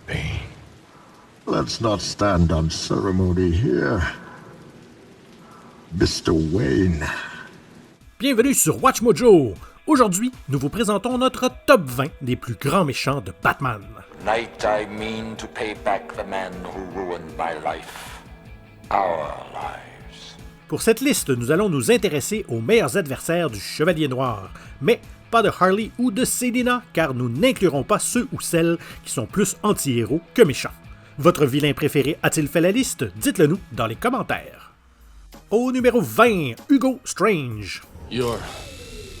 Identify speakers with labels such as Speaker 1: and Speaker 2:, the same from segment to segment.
Speaker 1: Bane. Let's not stand on ceremony here. Mr. Wayne.
Speaker 2: Bienvenue sur WatchMojo. Aujourd'hui, nous vous présentons notre top 20 des plus grands méchants de Batman.
Speaker 3: Night I mean to pay back the man who ruined my life. Our lives.
Speaker 2: Pour cette liste, nous allons nous intéresser aux meilleurs adversaires du chevalier noir, mais pas de Harley ou de Selina, car nous n'inclurons pas ceux ou celles qui sont plus anti-héros que méchants. Votre vilain préféré a-t-il fait la liste? Dites-le nous dans les commentaires. Au numéro 20, Hugo Strange.
Speaker 4: Your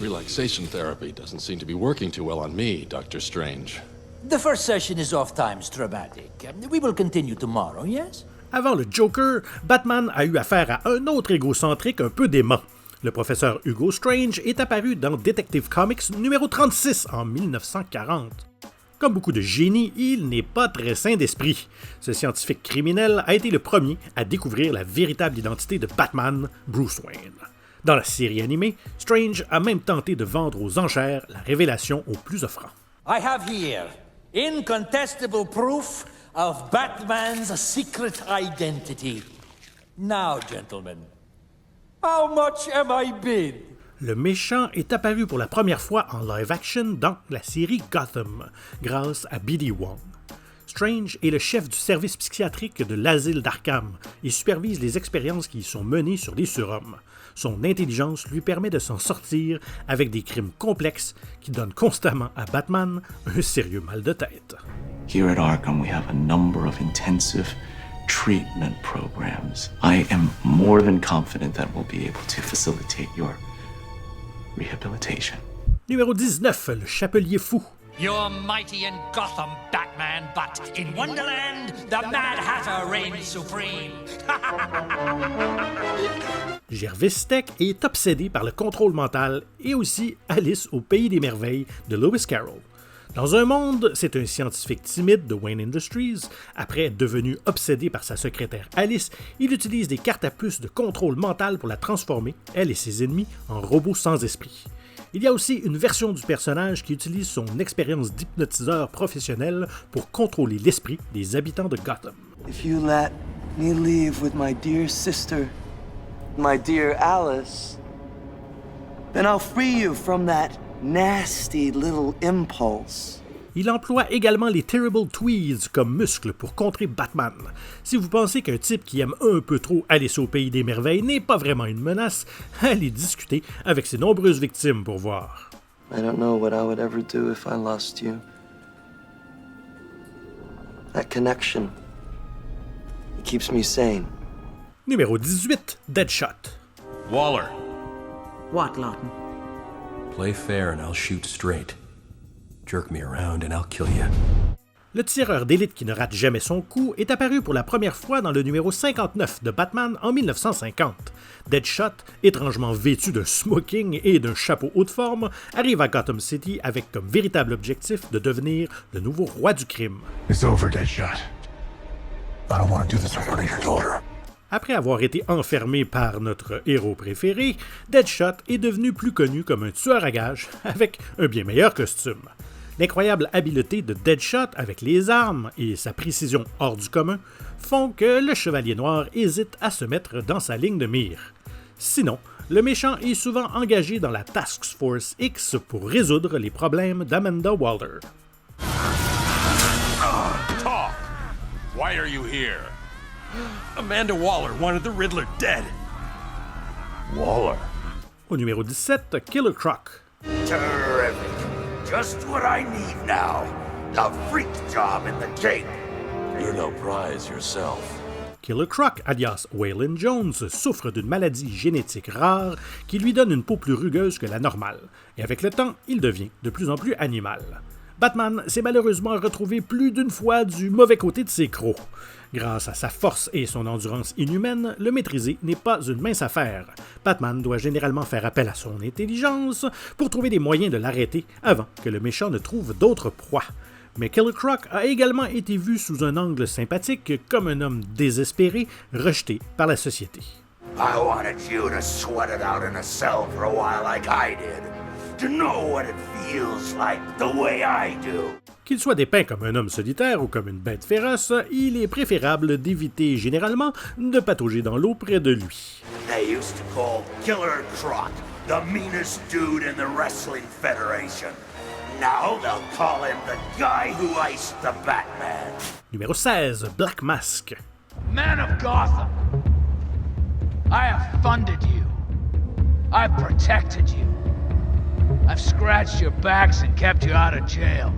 Speaker 4: relaxation therapy doesn't seem to be working too well on me, Dr. Strange.
Speaker 5: The first session is oft-times traumatic. We will continue tomorrow, yes?
Speaker 2: Avant le Joker, Batman a eu affaire à un autre égocentrique un peu dément. Le professeur Hugo Strange est apparu dans Detective Comics numéro 36 en 1940. Comme beaucoup de génies, il n'est pas très sain d'esprit. Ce scientifique criminel a été le premier à découvrir la véritable identité de Batman, Bruce Wayne. Dans la série animée, Strange a même tenté de vendre aux enchères la révélation aux plus offrants.
Speaker 5: I have here incontestable proof of Batman's secret identity. Now, gentlemen, how much am I bid?
Speaker 2: Le méchant est apparu pour la première fois en live-action dans la série Gotham, grâce à B.D. Wong. Strange est le chef du service psychiatrique de l'asile d'Arkham et supervise les expériences qui y sont menées sur des surhommes. Son intelligence lui permet de s'en sortir avec des crimes complexes qui donnent constamment à Batman un sérieux mal de tête.
Speaker 6: Here at Arkham, we have a number of intensive treatment programs. I am more than confident that we'll be able to facilitate your rehabilitation.
Speaker 2: Numéro 19, le chapelier fou.
Speaker 7: You're mighty in Gotham, Batman, but in Wonderland, the Mad Hatter reigns supreme.
Speaker 2: Jervis Tech est obsédé par le contrôle mental et aussi Alice au pays des merveilles de Lewis Carroll. Dans un monde, c'est un scientifique timide de Wayne Industries. Après être devenu obsédé par sa secrétaire Alice, il utilise des cartes à puce de contrôle mental pour la transformer, elle et ses ennemis, en robots sans esprit. Il y a aussi une version du personnage qui utilise son expérience d'hypnotiseur professionnel pour contrôler l'esprit des habitants de Gotham.
Speaker 8: If you let me leave with my dear sister, my dear Alice, then I'll free you from that nasty little impulse.
Speaker 2: Il emploie également les Terrible Tweeds comme muscles pour contrer Batman. Si vous pensez qu'un type qui aime un peu trop Alice au pays des merveilles n'est pas vraiment une menace, allez discuter avec ses nombreuses victimes pour voir.
Speaker 8: I don't know what I would ever do if I lost you. That connection, it keeps me sane.
Speaker 2: Numéro 18, Deadshot.
Speaker 9: Waller.
Speaker 10: What, Lawton?
Speaker 9: Play fair and I'll shoot straight. Jerk me around and I'll kill you.
Speaker 2: Le tireur d'élite qui ne rate jamais son coup est apparu pour la première fois dans le numéro 59 de Batman en 1950. Deadshot, étrangement vêtu d'un smoking et d'un chapeau haut de forme, arrive à Gotham City avec comme véritable objectif de devenir le nouveau roi du crime.
Speaker 1: It's over, Deadshot. I don't want to do this in front of your daughter.
Speaker 2: Après avoir été enfermé par notre héros préféré, Deadshot est devenu plus connu comme un tueur à gages avec un bien meilleur costume. L'incroyable habileté de Deadshot avec les armes et sa précision hors du commun font que le chevalier noir hésite à se mettre dans sa ligne de mire. Sinon, le méchant est souvent engagé dans la Task Force X pour résoudre les problèmes d'Amanda Waller.
Speaker 9: Talk! Why are you here? Amanda Waller wanted the Riddler dead.
Speaker 1: Waller.
Speaker 2: Au numéro 17, Killer Croc.
Speaker 3: Terrific. Just what I need now. The freak job in the tape.
Speaker 4: You're no prize yourself.
Speaker 2: Killer Croc, alias Waylon Jones, souffre d'une maladie génétique rare qui lui donne une peau plus rugueuse que la normale, et avec le temps, il devient de plus en plus animal. Batman s'est malheureusement retrouvé plus d'une fois du mauvais côté de ses crocs. Grâce à sa force et son endurance inhumaine, le maîtriser n'est pas une mince affaire. Batman doit généralement faire appel à son intelligence pour trouver des moyens de l'arrêter avant que le méchant ne trouve d'autres proies. Mais Killer Croc a également été vu sous un angle sympathique comme un homme désespéré, rejeté par la société.
Speaker 3: I wanted you to sweat it out in a cell for a while like I did. To know what it feels like the way I do.
Speaker 2: Qu'il soit dépeint comme un homme solitaire ou comme une bête féroce, il est préférable d'éviter généralement de patauger dans l'eau près de lui.
Speaker 11: They used to call Killer Croc the meanest dude in the Wrestling Federation. Now they'll call him the guy who iced the Batman.
Speaker 2: Numéro 16, Black Mask.
Speaker 12: Man of Gotham, I have funded you. I've protected you. I've scratched your backs and kept you out of jail.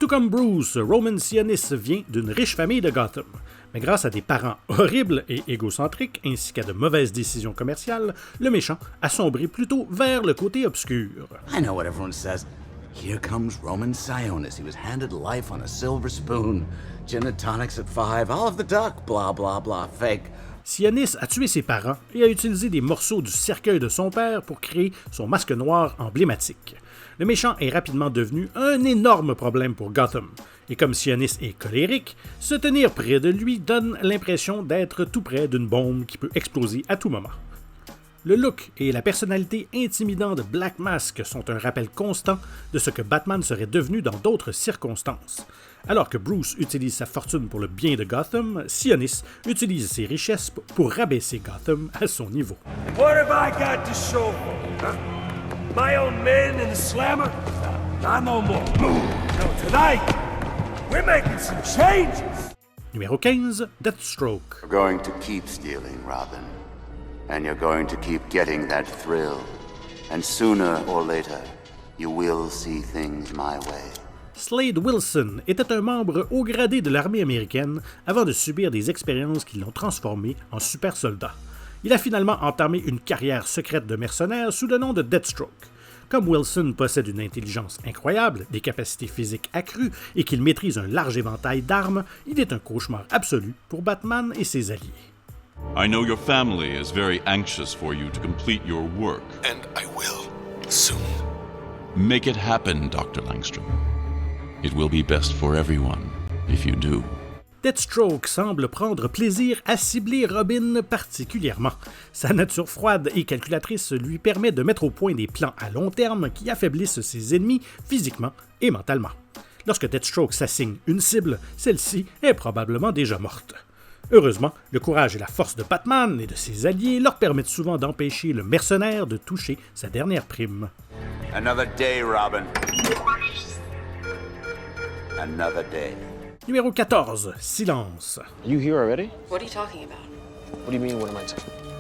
Speaker 2: Tout comme Bruce, Roman Sionis vient d'une riche famille de Gotham. Mais grâce à des parents horribles et égocentriques, ainsi qu'à de mauvaises décisions commerciales, le méchant a sombré plutôt vers le côté obscur.
Speaker 13: I know what everyone says. Here comes Roman Sionis. He was handed life on a silver spoon. Gin and tonics at 5. I'll have the duck. Blah, blah, blah. Fake.
Speaker 2: Sionis a tué ses parents et a utilisé des morceaux du cercueil de son père pour créer son masque noir emblématique. Le méchant est rapidement devenu un énorme problème pour Gotham. Et comme Sionis est colérique, se tenir près de lui donne l'impression d'être tout près d'une bombe qui peut exploser à tout moment. Le look et la personnalité intimidante de Black Mask sont un rappel constant de ce que Batman serait devenu dans d'autres circonstances. Alors que Bruce utilise sa fortune pour le bien de Gotham, Sionis utilise ses richesses pour rabaisser Gotham à son niveau.
Speaker 11: What have I got to show for? Huh? My own men in the slammer? Not no more. No, tonight, we're making some changes.
Speaker 2: Numéro 15, Deathstroke.
Speaker 14: You're going to keep stealing, Robin. And you're going to keep getting that thrill. And sooner or later, you will see things my way.
Speaker 2: Slade Wilson était un membre haut gradé de l'armée américaine avant de subir des expériences qui l'ont transformé en super soldat. Il a finalement entamé une carrière secrète de mercenaire sous le nom de Deathstroke. Comme Wilson possède une intelligence incroyable, des capacités physiques accrues et qu'il maîtrise un large éventail d'armes, il est un cauchemar absolu pour Batman et ses alliés.
Speaker 15: I know your family is very anxious for you to complete your work.
Speaker 1: And I will, soon.
Speaker 15: Make it happen, Dr. Langstrom. It will be best for everyone if you do.
Speaker 2: Deathstroke semble prendre plaisir à cibler Robin particulièrement. Sa nature froide et calculatrice lui permet de mettre au point des plans à long terme qui affaiblissent ses ennemis physiquement et mentalement. Lorsque Deathstroke s'assigne une cible, celle-ci est probablement déjà morte. Heureusement, le courage et la force de Batman et de ses alliés leur permettent souvent d'empêcher le mercenaire de toucher sa dernière prime.
Speaker 14: Another day, Robin. Another day.
Speaker 2: Numéro 14, Silence.
Speaker 16: Are you here already?
Speaker 17: What are you talking about?
Speaker 16: What do you mean, what am I talking about?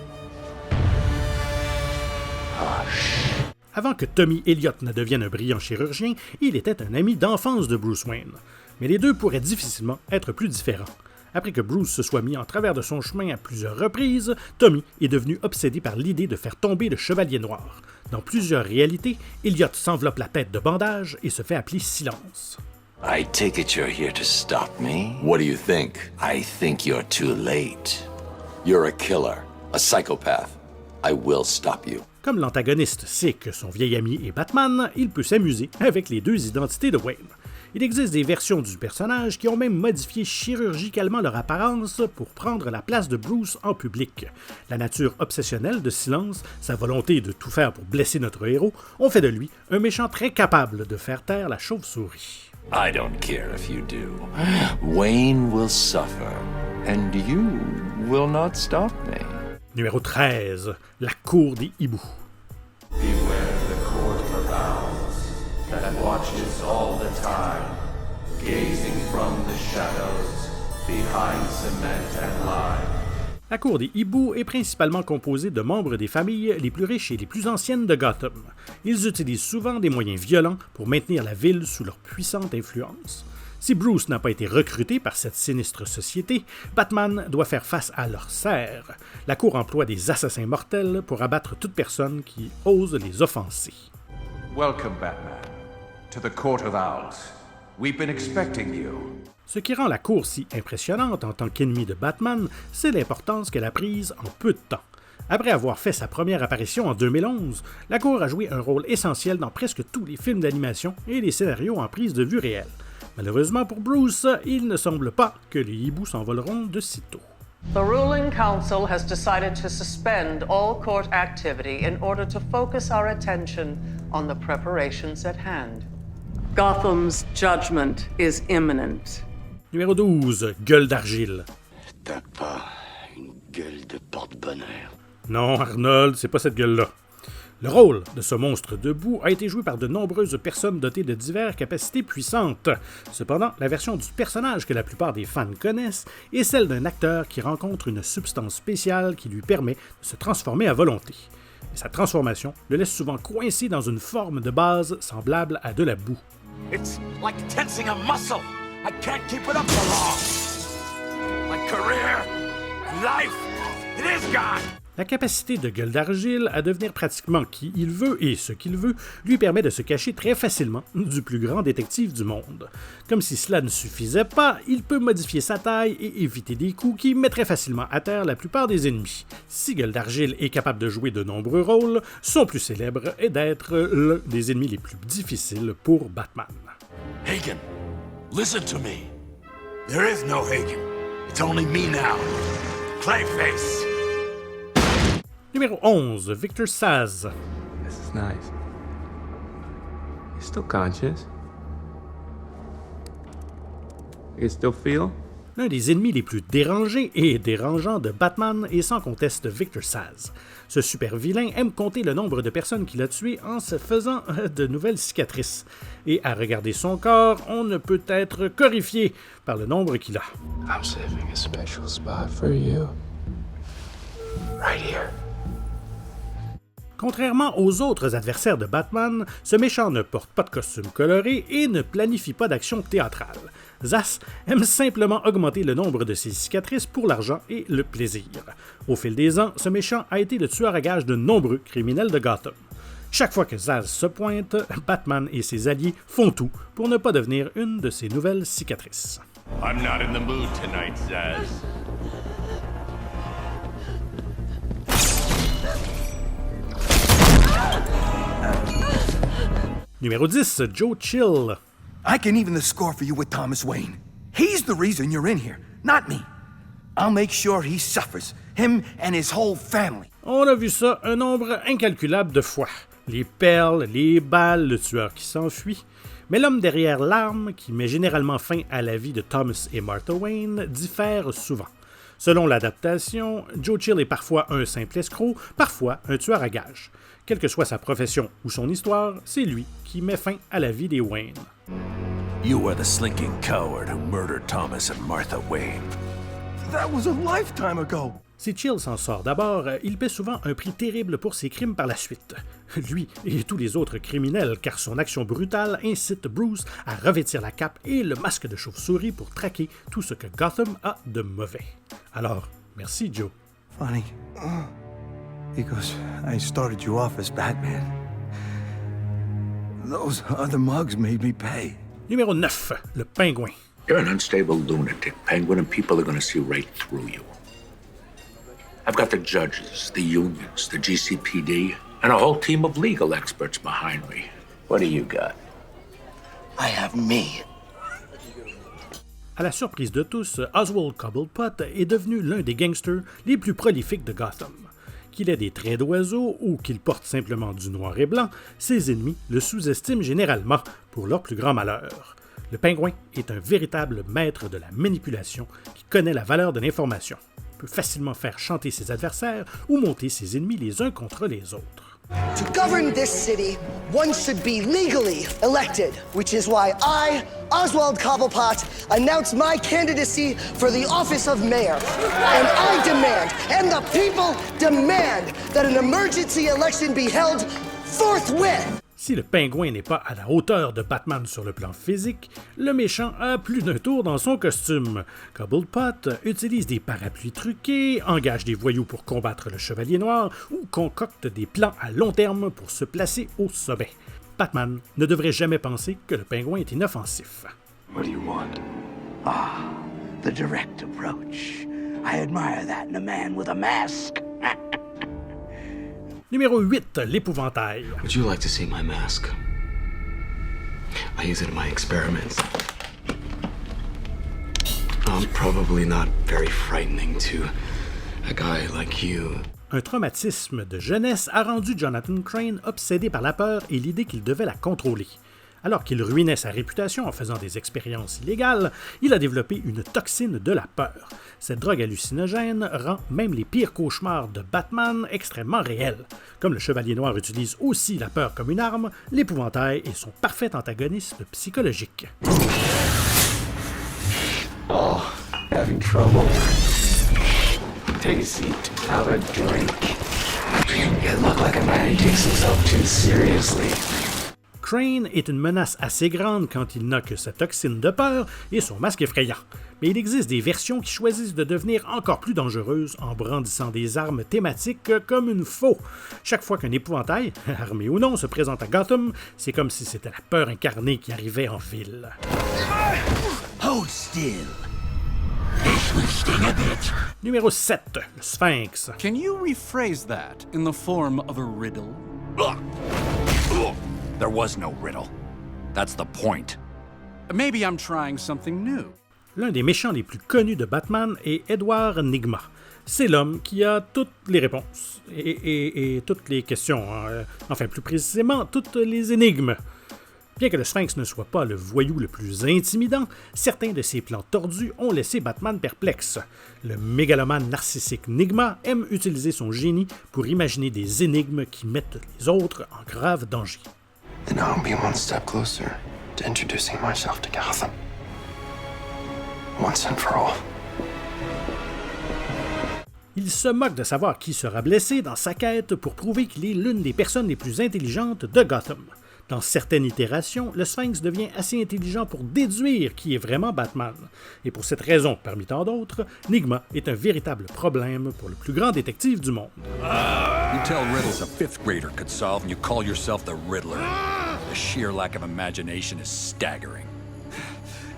Speaker 2: Avant que Tommy Elliott ne devienne un brillant chirurgien, il était un ami d'enfance de Bruce Wayne. Mais les deux pourraient difficilement être plus différents. Après que Bruce se soit mis en travers de son chemin à plusieurs reprises, Tommy est devenu obsédé par l'idée de faire tomber le chevalier noir. Dans plusieurs réalités, Elliott s'enveloppe la tête de bandages et se fait appeler Silence.
Speaker 18: I take it you're here to stop me? What do you think? I think you're too late. You're a killer, a psychopath. I will stop you.
Speaker 2: Comme l'antagoniste sait que son vieil ami est Batman, il peut s'amuser avec les deux identités de Wayne. Il existe des versions du personnage qui ont même modifié chirurgicalement leur apparence pour prendre la place de Bruce en public. La nature obsessionnelle de Silence, sa volonté de tout faire pour blesser notre héros, ont fait de lui un méchant très capable de faire taire la chauve-souris.
Speaker 18: I don't care if you do. Wayne will suffer, and you will not stop me.
Speaker 2: Numéro 13, la cour des hiboux.
Speaker 19: Beware the court of owls that watches all the time, gazing from the shadows behind cement and lime.
Speaker 2: La cour des hiboux est principalement composée de membres des familles les plus riches et les plus anciennes de Gotham. Ils utilisent souvent des moyens violents pour maintenir la ville sous leur puissante influence. Si Bruce n'a pas été recruté par cette sinistre société, Batman doit faire face à leurs serfs. La cour emploie des assassins mortels pour abattre toute personne qui ose les offenser.
Speaker 19: Welcome, Batman, to the Court of Owls. We've been expecting you.
Speaker 2: Ce qui rend la cour si impressionnante en tant qu'ennemi de Batman, c'est l'importance qu'elle a prise en peu de temps. Après avoir fait sa première apparition en 2011, la cour a joué un rôle essentiel dans presque tous les films d'animation et les scénarios en prise de vue réelle. Malheureusement pour Bruce, il ne semble pas que les hiboux s'envoleront de sitôt.
Speaker 10: The ruling council has decided to suspend all court activity in order to focus our attention on the preparations at hand. Gotham's judgment is imminent.
Speaker 2: Numéro 12, Gueule d'argile.
Speaker 13: T'as pas une gueule de porte-bonheur.
Speaker 2: Non, Arnold, c'est pas cette gueule-là. Le rôle de ce monstre debout a été joué par de nombreuses personnes dotées de diverses capacités puissantes. Cependant, la version du personnage que la plupart des fans connaissent est celle d'un acteur qui rencontre une substance spéciale qui lui permet de se transformer à volonté. Et sa transformation le laisse souvent coincé dans une forme de base semblable à de la boue.
Speaker 9: It's like tensing a muscle. I can't keep it up for long. My career, life, it is gone.
Speaker 2: La capacité de Gueule d'argile à devenir pratiquement qui il veut et ce qu'il veut lui permet de se cacher très facilement du plus grand détective du monde. Comme si cela ne suffisait pas, il peut modifier sa taille et éviter des coups qui mettraient facilement à terre la plupart des ennemis. Si Gueule d'argile est capable de jouer de nombreux rôles, son plus célèbre est d'être l'un des ennemis les plus difficiles pour Batman.
Speaker 9: Hagen, listen to me. There is no Hagen. It's only me now. Clayface.
Speaker 2: Numéro 11, Victor Zsasz.
Speaker 17: This is nice. You're still conscious? You still feel?
Speaker 2: L'un des ennemis les plus dérangés et dérangeants de Batman est sans conteste Victor Zsasz. Ce super vilain aime compter le nombre de personnes qu'il a tuées en se faisant de nouvelles cicatrices. Et à regarder son corps, on ne peut être qu'horrifié par le nombre qu'il a.
Speaker 17: I'm saving a special spot for you. Right here.
Speaker 2: Contrairement aux autres adversaires de Batman, ce méchant ne porte pas de costume coloré et ne planifie pas d'action théâtrale. Zsasz aime simplement augmenter le nombre de ses cicatrices pour l'argent et le plaisir. Au fil des ans, ce méchant a été le tueur à gages de nombreux criminels de Gotham. Chaque fois que Zsasz se pointe, Batman et ses alliés font tout pour ne pas devenir une de ses nouvelles cicatrices.
Speaker 9: I'm not in the mood tonight, Zsasz.
Speaker 2: Numéro 10, Joe Chill.
Speaker 1: I can even the score for you with Thomas Wayne. He's the reason you're in here, not me. I'll make sure he suffers, him and his whole family.
Speaker 2: On a vu ça un nombre incalculable de fois. Les perles, les balles, le tueur qui s'enfuit. Mais l'homme derrière l'arme, qui met généralement fin à la vie de Thomas et Martha Wayne, diffère souvent. Selon l'adaptation, Joe Chill est parfois un simple escroc, parfois un tueur à gages. Quelle que soit sa profession ou son histoire, c'est lui qui met fin à la vie des Wayne.
Speaker 9: You are the slinking coward who murdered Thomas and Martha Wayne.
Speaker 1: That was a lifetime ago.
Speaker 2: Si Chill s'en sort d'abord, il paie souvent un prix terrible pour ses crimes par la suite. Lui et tous les autres criminels, car son action brutale incite Bruce à revêtir la cape et le masque de chauve-souris pour traquer tout ce que Gotham a de mauvais. Alors, merci Joe.
Speaker 1: Funny. Because I started you off as Batman. Those other mugs made me pay.
Speaker 2: Numéro 9, le pingouin.
Speaker 20: You're an unstable lunatic, Penguin, and people are going to see right through you. I've got the judges, the unions, the GCPD, and a whole team of legal experts behind me. What do you got?
Speaker 1: I have me.
Speaker 2: À la surprise de tous, Oswald Cobblepot est devenu l'un des gangsters les plus prolifiques de Gotham. Qu'il ait des traits d'oiseau ou qu'il porte simplement du noir et blanc, ses ennemis le sous-estiment généralement pour leur plus grand malheur. Le pingouin est un véritable maître de la manipulation qui connaît la valeur de l'information, peut facilement faire chanter ses adversaires ou monter ses ennemis les uns contre les autres.
Speaker 21: To govern this city, one should be legally elected, which is why I, Oswald Cobblepot, announce my candidacy for the office of mayor. And I demand, and the people demand, that an emergency election be held forthwith.
Speaker 2: Si le pingouin n'est pas à la hauteur de Batman sur le plan physique, le méchant a plus d'un tour dans son costume. Cobblepot utilise des parapluies truqués, engage des voyous pour combattre le chevalier noir ou concocte des plans à long terme pour se placer au sommet. Batman ne devrait jamais penser que le pingouin est inoffensif.
Speaker 1: What do you want?
Speaker 13: Ah, the direct approach. I admire that in a man with a mask.
Speaker 2: Numéro 8, l'épouvantail.
Speaker 17: Would you like to see my mask? I use it in my experiments. Probably not very frightening to a guy like you.
Speaker 2: Un traumatisme de jeunesse a rendu Jonathan Crane obsédé par la peur et l'idée qu'il devait la contrôler. Alors qu'il ruinait sa réputation en faisant des expériences illégales, il a développé une toxine de la peur. Cette drogue hallucinogène rend même les pires cauchemars de Batman extrêmement réels. Comme le chevalier noir utilise aussi la peur comme une arme, l'épouvantail est son parfait antagoniste psychologique.
Speaker 17: Oh, having trouble. Take a seat, have a drink. You look like a man who takes himself too seriously.
Speaker 2: Crane est une menace assez grande quand il n'a que sa toxine de peur et son masque effrayant. Mais il existe des versions qui choisissent de devenir encore plus dangereuses en brandissant des armes thématiques comme une faux. Chaque fois qu'un épouvantail, armé ou non, se présente à Gotham, c'est comme si c'était la peur incarnée qui arrivait en ville.
Speaker 1: Hold still.
Speaker 2: Numéro 7, le Sphinx.
Speaker 5: Can you rephrase that in the form of a riddle?
Speaker 9: There was no riddle. That's the point.
Speaker 5: Maybe I'm trying something new.
Speaker 2: L'un des méchants les plus connus de Batman est Edward Nygma. C'est l'homme qui a toutes les réponses et toutes les questions, enfin plus précisément toutes les énigmes. Bien que le Sphinx ne soit pas le voyou le plus intimidant, certains de ses plans tordus ont laissé Batman perplexe. Le mégalomane narcissique Nygma aime utiliser son génie pour imaginer des énigmes qui mettent les autres en grave danger.
Speaker 17: And I'll be one step closer to introducing myself to Gotham. Once and for all.
Speaker 2: Il se moque de savoir qui sera blessé dans sa quête pour prouver qu'il est l'une des personnes les plus intelligentes de Gotham. Dans certaines itérations, le Sphinx devient assez intelligent pour déduire qui est vraiment Batman. Et pour cette raison, parmi tant d'autres, Nygma est un véritable problème pour le plus grand détective du monde.
Speaker 9: You tell riddles a fifth grader could solve and you call yourself the Riddler. The sheer lack of imagination is staggering.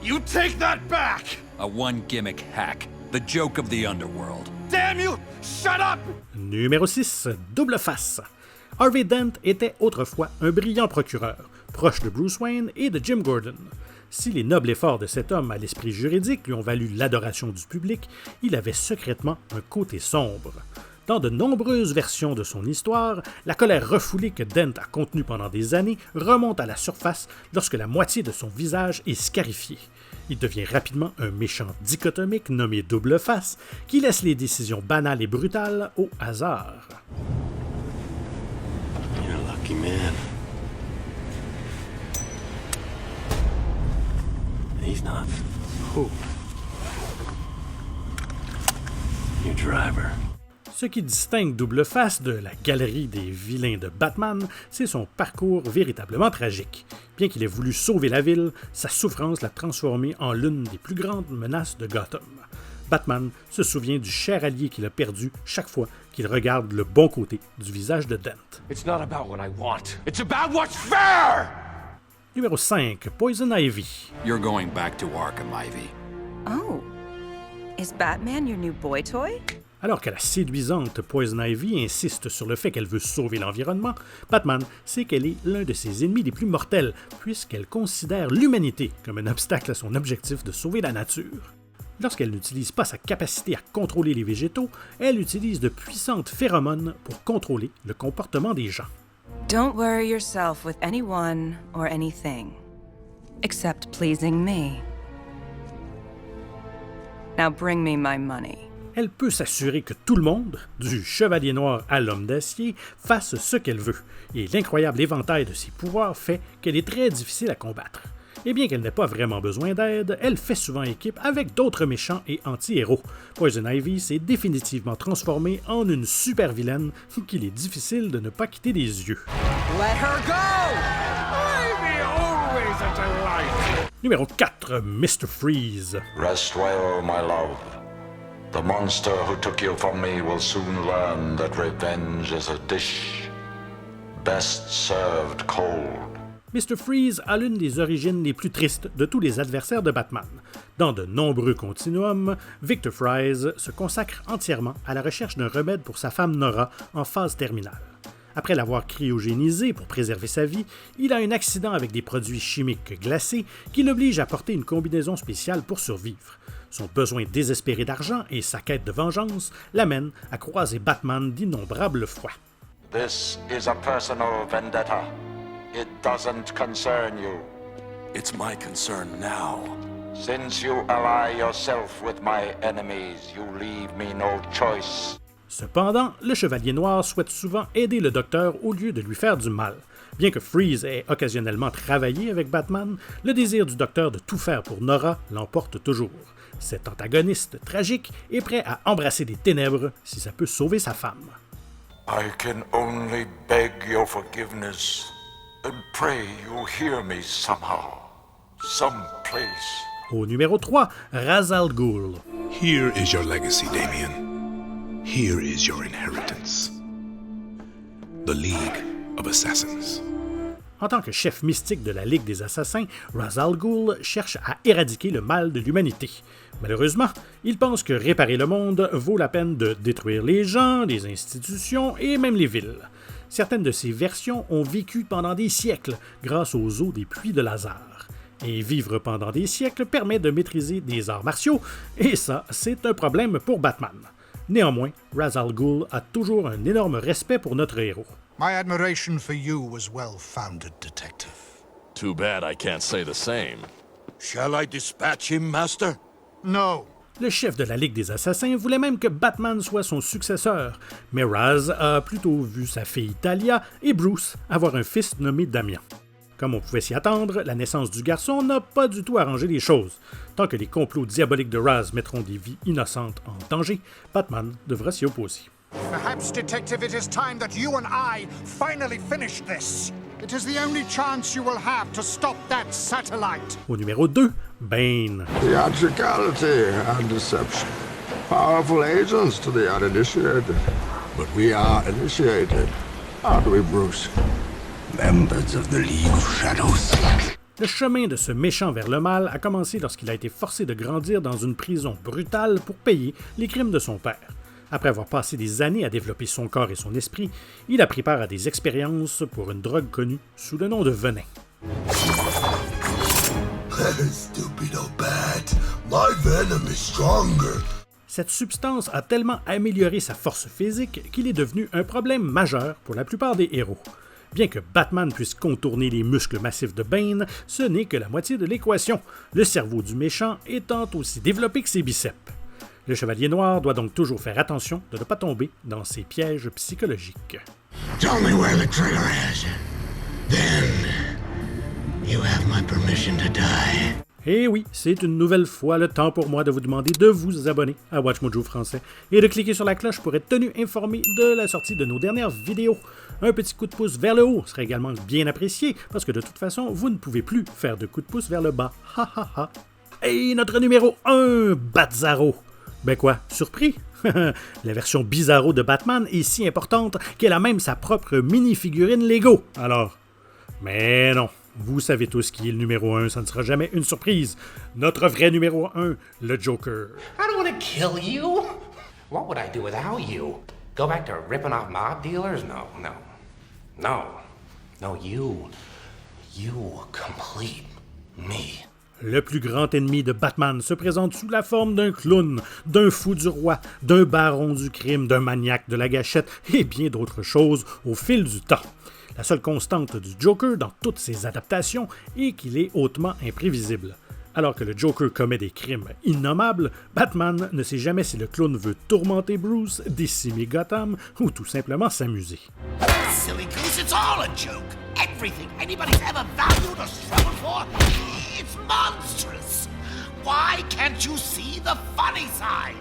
Speaker 11: You take that back!
Speaker 9: A one-gimmick hack. The joke of the underworld.
Speaker 11: Damn you! Shut up!
Speaker 2: Numéro 6, Double Face. Harvey Dent était autrefois un brillant procureur, proche de Bruce Wayne et de Jim Gordon. Si les nobles efforts de cet homme à l'esprit juridique lui ont valu l'adoration du public, il avait secrètement un côté sombre. Dans de nombreuses versions de son histoire, la colère refoulée que Dent a contenue pendant des années remonte à la surface lorsque la moitié de son visage est scarifiée. Il devient rapidement un méchant dichotomique nommé Double Face qui laisse les décisions banales et brutales au hasard.
Speaker 17: You're a lucky man. He's not. Who? Your driver.
Speaker 2: Ce qui distingue Double Face de la galerie des vilains de Batman, c'est son parcours véritablement tragique. Bien qu'il ait voulu sauver la ville, sa souffrance l'a transformé en l'une des plus grandes menaces de Gotham. Batman se souvient du cher allié qu'il a perdu chaque fois qu'il regarde le bon côté du visage de Dent.
Speaker 11: It's not about what I want. It's about what's fair!
Speaker 2: Numéro 5, Poison Ivy.
Speaker 9: You're going back to Arkham, Ivy.
Speaker 22: Oh. Is Batman your new boy toy?
Speaker 2: Alors que la séduisante Poison Ivy insiste sur le fait qu'elle veut sauver l'environnement, Batman sait qu'elle est l'un de ses ennemis les plus mortels, puisqu'elle considère l'humanité comme un obstacle à son objectif de sauver la nature. Lorsqu'elle n'utilise pas sa capacité à contrôler les végétaux, elle utilise de puissantes phéromones pour contrôler le comportement des gens.
Speaker 22: Don't worry yourself with anyone or anything, except pleasing me. Now bring me my money.
Speaker 2: Elle peut s'assurer que tout le monde, du chevalier noir à l'homme d'acier, fasse ce qu'elle veut, et l'incroyable éventail de ses pouvoirs fait qu'elle est très difficile à combattre. Et bien qu'elle n'ait pas vraiment besoin d'aide, elle fait souvent équipe avec d'autres méchants et anti-héros. Poison Ivy s'est définitivement transformée en une super vilaine qu'il est difficile de ne pas quitter des yeux.
Speaker 11: Let her go! Ivy, always a delight!
Speaker 2: Numéro 4, Mr. Freeze.
Speaker 3: Rest well, my love. The monster who took you from me will soon learn that revenge is a dish best served cold.
Speaker 2: Mr. Freeze a l'une des origines les plus tristes de tous les adversaires de Batman. Dans de nombreux continuums, Victor Freeze se consacre entièrement à la recherche d'un remède pour sa femme Nora en phase terminale. Après l'avoir cryogénisé pour préserver sa vie, il a un accident avec des produits chimiques glacés qui l'obligent à porter une combinaison spéciale pour survivre. Son besoin désespéré d'argent et sa quête de vengeance l'amènent à croiser Batman d'innombrables fois.
Speaker 3: This is a personal vendetta. It doesn't concern you.
Speaker 9: It's my concern now.
Speaker 3: Since you ally yourself with my enemies, you leave me no choice.
Speaker 2: Cependant, le chevalier noir souhaite souvent aider le docteur au lieu de lui faire du mal. Bien que Freeze ait occasionnellement travaillé avec Batman, le désir du docteur de tout faire pour Nora l'emporte toujours. Cet antagoniste tragique est prêt à embrasser des ténèbres si ça peut sauver sa femme.
Speaker 3: I can only beg your forgiveness and pray you hear me somehow, someplace.
Speaker 2: Au numéro 3, Ra's al Ghul.
Speaker 6: Here is your legacy, Damien. Here is your inheritance. The League of Assassins.
Speaker 2: En tant que chef mystique de la Ligue des Assassins, Ra's al Ghul cherche à éradiquer le mal de l'humanité. Malheureusement, il pense que réparer le monde vaut la peine de détruire les gens, les institutions et même les villes. Certaines de ces versions ont vécu pendant des siècles grâce aux eaux des puits de Lazare. Et vivre pendant des siècles permet de maîtriser des arts martiaux, et ça, c'est un problème pour Batman. Néanmoins, Ra's al Ghul a toujours un énorme respect pour notre héros.
Speaker 7: My admiration for you was well-founded, detective.
Speaker 4: Too bad I can't say the same.
Speaker 9: Shall I dispatch him, Master?
Speaker 7: No.
Speaker 2: Le chef de la Ligue des Assassins voulait même que Batman soit son successeur, mais Ra's a plutôt vu sa fille Talia et Bruce avoir un fils nommé Damien. Comme on pouvait s'y attendre, la naissance du garçon n'a pas du tout arrangé les choses. Tant que les complots diaboliques de Ra's mettront des vies innocentes en danger, Batman devra s'y opposer.
Speaker 7: Perhaps, Detective, it is time that you and I finally finish this. It is the only chance you will have to stop that satellite.
Speaker 2: Au numéro 2, Bane.
Speaker 23: Theatricality and deception. Powerful agents to the uninitiated. But we are initiated, aren't we, Bruce? Members of the League of Shadows.
Speaker 2: Le chemin de ce méchant vers le mal a commencé lorsqu'il a été forcé de grandir dans une prison brutale pour payer les crimes de son père. Après avoir passé des années à développer son corps et son esprit, il a pris part à des expériences pour une drogue connue sous le nom de venin.
Speaker 23: Stupido bat, my venom is stronger.
Speaker 2: Cette substance a tellement amélioré sa force physique qu'il est devenu un problème majeur pour la plupart des héros. Bien que Batman puisse contourner les muscles massifs de Bane, ce n'est que la moitié de l'équation, le cerveau du méchant étant aussi développé que ses biceps. Le chevalier noir doit donc toujours faire attention de ne pas tomber dans ces pièges psychologiques.
Speaker 23: Tell me where the trigger is. Then you have my permission to die.
Speaker 2: Et oui, c'est une nouvelle fois le temps pour moi de vous demander de vous abonner à WatchMojo français et de cliquer sur la cloche pour être tenu informé de la sortie de nos dernières vidéos. Un petit coup de pouce vers le haut serait également bien apprécié parce que de toute façon, vous ne pouvez plus faire de coup de pouce vers le bas. Ha ha ha. Et notre numéro 1, Batzaro. Ben quoi, surpris? La version bizarro de Batman est si importante qu'elle a même sa propre mini-figurine Lego. Alors, mais non, vous savez tous qui est le numéro 1, ça ne sera jamais une surprise. Notre vrai numéro 1, le Joker.
Speaker 17: I don't want to kill you. What would I do without you? Go back to ripping off mob dealers? No, you complete me.
Speaker 2: Le plus grand ennemi de Batman se présente sous la forme d'un clown, d'un fou du roi, d'un baron du crime, d'un maniaque de la gâchette et bien d'autres choses au fil du temps. La seule constante du Joker dans toutes ses adaptations est qu'il est hautement imprévisible. Alors que le Joker commet des crimes innommables, Batman ne sait jamais si le clown veut tourmenter Bruce, décimer Gotham ou tout simplement s'amuser.
Speaker 24: Silly goose, it's all a joke. Everything anybody's ever valued or struggled for, it's monstrous. Why can't you see the funny side?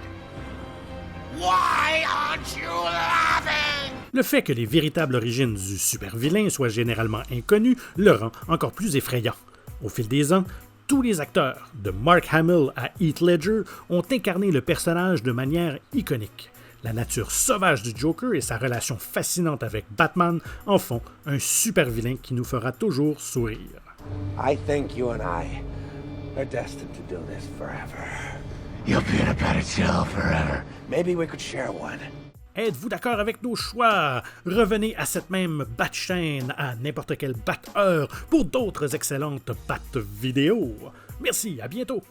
Speaker 24: Why aren't you laughing?
Speaker 2: Le fait que les véritables origines du super-vilain soient généralement inconnues le rend encore plus effrayant. Au fil des ans, tous les acteurs, de Mark Hamill à Heath Ledger, ont incarné le personnage de manière iconique. La nature sauvage du Joker et sa relation fascinante avec Batman en font un super-vilain qui nous fera toujours sourire.
Speaker 25: I think you and I are destined to do this forever.
Speaker 17: You'll be in a better jail forever.
Speaker 25: Maybe we could share one.
Speaker 2: Êtes-vous d'accord avec nos choix? Revenez à cette même bat-chaîne à n'importe quelle bat-heure pour d'autres excellentes bat-vidéos. Merci, à bientôt!